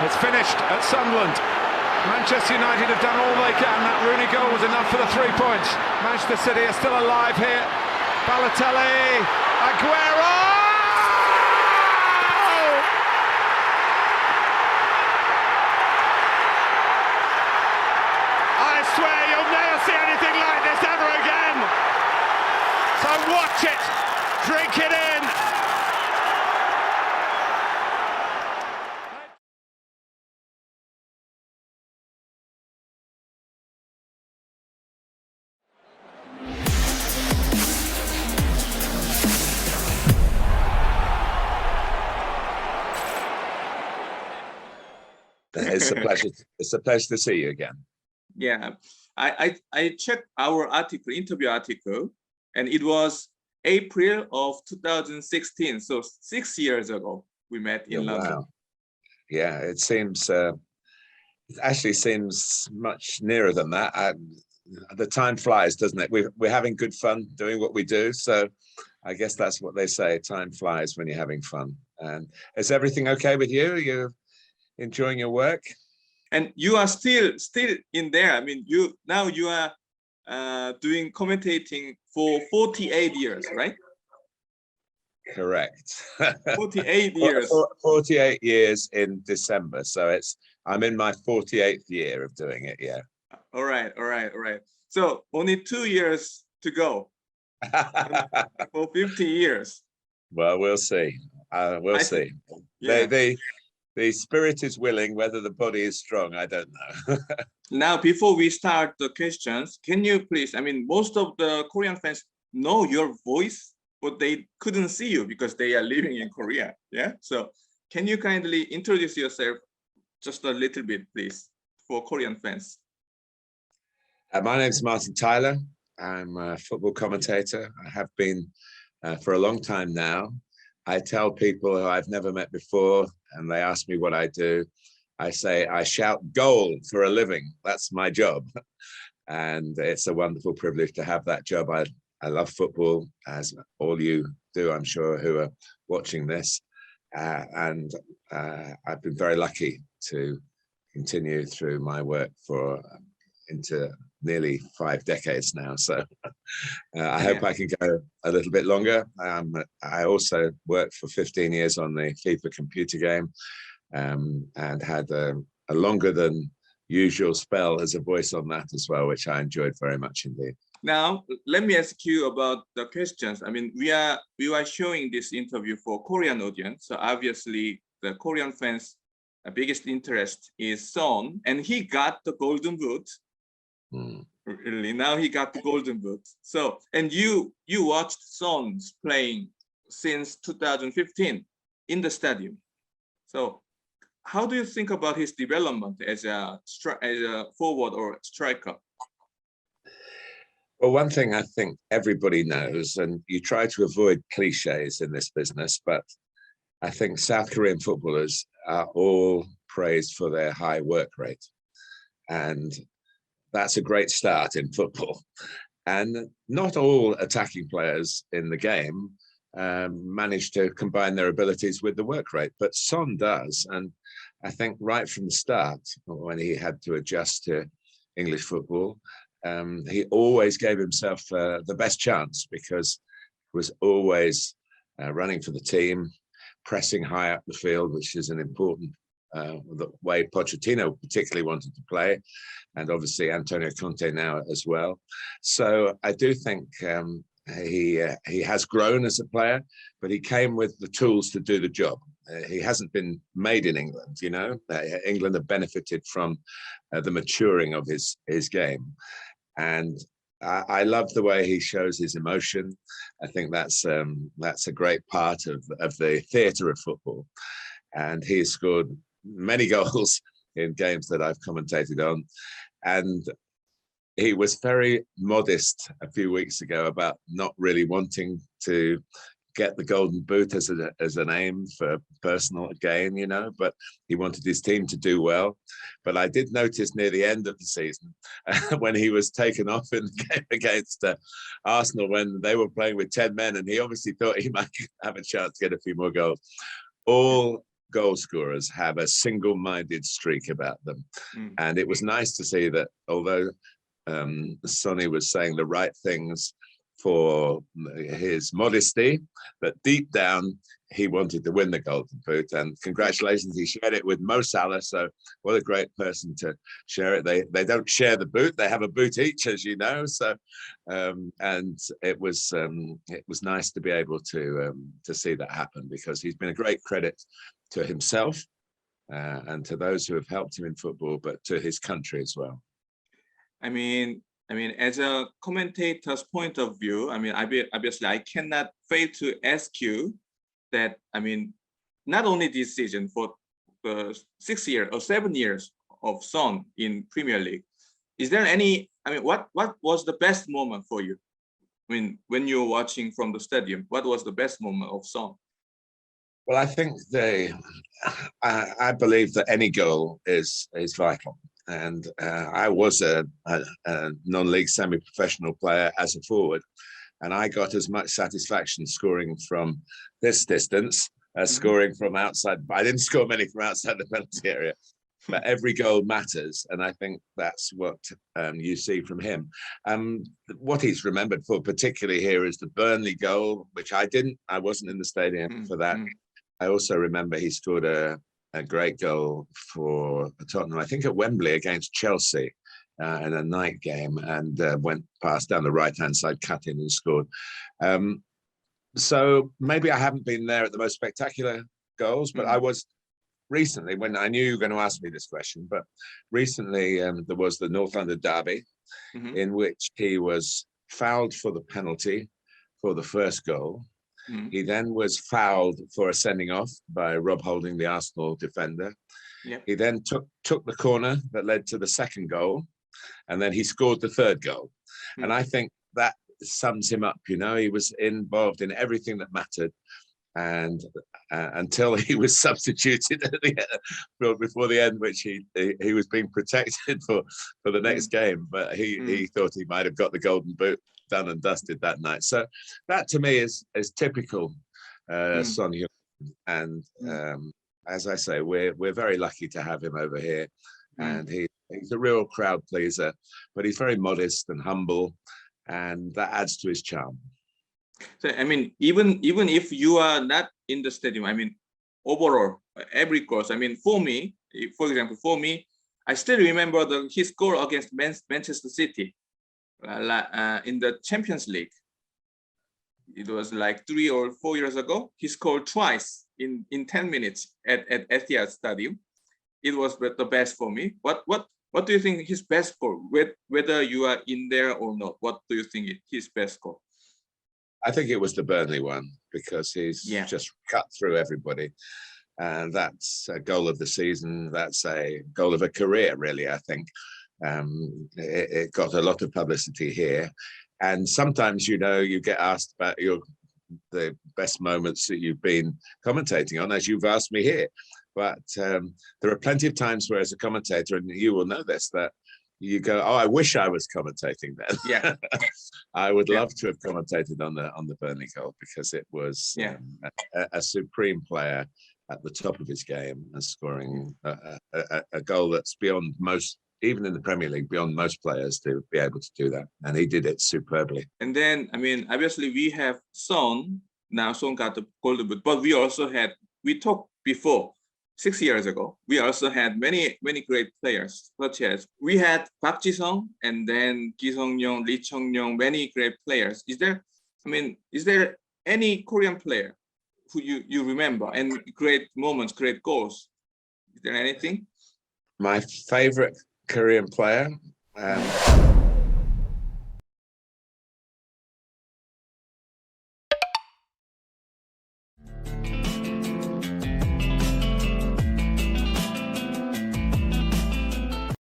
It's finished at Sunderland. Manchester United have done all they can. That Rooney goal was enough for the 3 points. Manchester City are still alive here. Balotelli, Aguero! I swear you'll never see anything like this ever again. So watch it, drink it in. It's a pleasure. It's a pleasure to see you again. Yeah, I checked our article, interview article, and it was April of 2016. So 6 years ago, we met in London. Wow. Yeah, it seems. It actually seems much nearer than that. The time flies, doesn't it? We're having good fun doing what we do. So I guess that's what they say. Time flies when you're having fun. And is everything okay with you? Are you enjoying your work? And you are still in there. I mean, you are doing commentating for 48 years, right? Correct. 48 years. 48 years in December. So I'm in my 48th year of doing it. Yeah. All right. So only 2 years to go for 50 years. Well, we'll see. We'll see. Yeah. The spirit is willing, whether the body is strong, I don't know. Now, before we start the questions, can you please, I mean, most of the Korean fans know your voice, but they couldn't see you because they are living in Korea. Yeah. So can you kindly introduce yourself just a little bit, please, for Korean fans? My name is Martin Tyler. I'm a football commentator. I have been for a long time now. I tell people who I've never met before, and they ask me what I do, I say I shout goal for a living. That's my job. And it's a wonderful privilege to have that job. I love football, as all you do, I'm sure, who are watching this. And I've been very lucky to continue through my work into nearly 5 decades now. So I hope I can go a little bit longer. I also worked for 15 years on the FIFA computer game and had a longer than usual spell as a voice on that as well, which I enjoyed very much indeed. Now, let me ask you about the questions. I mean, we are showing this interview for Korean audience. So obviously the Korean fans' biggest interest is Son, and he got the golden boot. Really, now he got the golden boot. So, and you watched Son's playing since 2015 in the stadium. So, how do you think about his development as a forward or striker? Well, one thing I think everybody knows, and you try to avoid cliches in this business, but I think South Korean footballers are all praised for their high work rate. And that's a great start in football. And not all attacking players in the game manage to combine their abilities with the work rate, but Son does. And I think right from the start, when he had to adjust to English football, he always gave himself the best chance because he was always running for the team, pressing high up the field, which is an important the way Pochettino particularly wanted to play, and obviously Antonio Conte now as well. So I do think he has grown as a player, but he came with the tools to do the job. He hasn't been made in England, you know. England have benefited from the maturing of his game, and I love the way he shows his emotion. I think that's a great part of the theatre of football, and he has scored many goals in games that I've commentated on. And he was very modest a few weeks ago about not really wanting to get the golden boot as an aim for personal gain, you know, but he wanted his team to do well. But I did notice near the end of the season when he was taken off in the game against Arsenal when they were playing with 10 men, and he obviously thought he might have a chance to get a few more goals. All goal scorers have a single-minded streak about them. And it was nice to see that although Sonny was saying the right things for his modesty, but deep down he wanted to win the Golden Boot. And congratulations, he shared it with Mo Salah. So what a great person to share it. They don't share the boot; they have a boot each, as you know. So and it was nice to be able to see that happen, because he's been a great credit to himself and to those who have helped him in football, but to his country as well. I mean, as a commentator's point of view, obviously I cannot fail to ask you that, not only this season, for 6 years or 7 years of Son in Premier League, is there any, what was the best moment for you? When you're watching from the stadium, what was the best moment of Son? Well, I think I believe that any goal is vital. And I was a non-league semi-professional player as a forward, and I got as much satisfaction scoring from this distance as scoring from outside. I didn't score many from outside the penalty area, but every goal matters, and I think that's what you see from him. What he's remembered for, particularly here, is the Burnley goal, which I wasn't in the stadium for that. I also remember he scored a great goal for Tottenham, I think at Wembley against Chelsea in a night game, and went past down the right-hand side, cut in and scored. So maybe I haven't been there at the most spectacular goals, but I was recently, when I knew you were going to ask me this question, but recently there was the North London derby in which he was fouled for the penalty for the first goal. He then was fouled for a sending off by Rob Holding, the Arsenal defender. He then took the corner that led to the second goal, and then he scored the third goal. And I think that sums him up. He was involved in everything that mattered, and until he was substituted at the end, before the end, which he was being protected for the next game, but he thought he might have got the Golden Boot done and dusted that night. So that to me is typical Son Heung-min. And as I say, we're very lucky to have him over here, and he's a real crowd pleaser, but he's very modest and humble, and that adds to his charm. So even if you are not in the stadium, overall every course, for me, for example, I still remember his goal against Manchester City in the Champions League. It was like 3 or 4 years ago. He scored twice in 10 minutes at Etihad Stadium. It was the best for me. What do you think his best goal? Whether you are in there or not, what do you think his best goal? I think it was the Burnley one, because he's just cut through everybody. And that's a goal of the season. That's a goal of a career, really, I think. It got a lot of publicity here. And sometimes, you get asked about the best moments that you've been commentating on, as you've asked me here. But there are plenty of times where, as a commentator, and you will know this, that you go, oh, I wish I was commentating then. Yeah. I would love to have commentated on the Burnley goal, because it was a supreme player at the top of his game and scoring a goal that's beyond most, even in the Premier League, beyond most players to be able to do that. And he did it superbly. And then, obviously we have Son. Now Son got the Golden Boot, but we talked before, 6 years ago, we also had many great players, such as we had Park Ji-sung, and then Ki Sung-young, Lee Chung-young, many great players. Is there any Korean player who you remember, and great moments, great goals? Is there anything? My favorite Korean player,